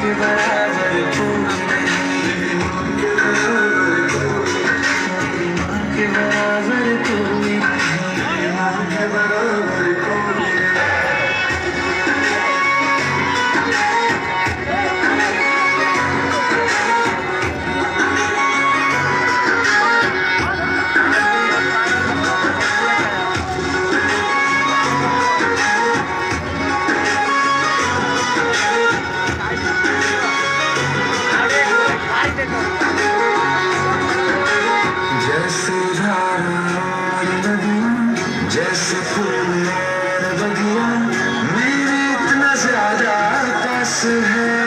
के बराबर कोई नहीं, माँ के बराबर कोई नहीं, माँ के बराबर कोई नहीं। जैसे धारा और नदियाँ, जैसे फूल और बगियाँ, मेरे इतना ज्यादा पास है।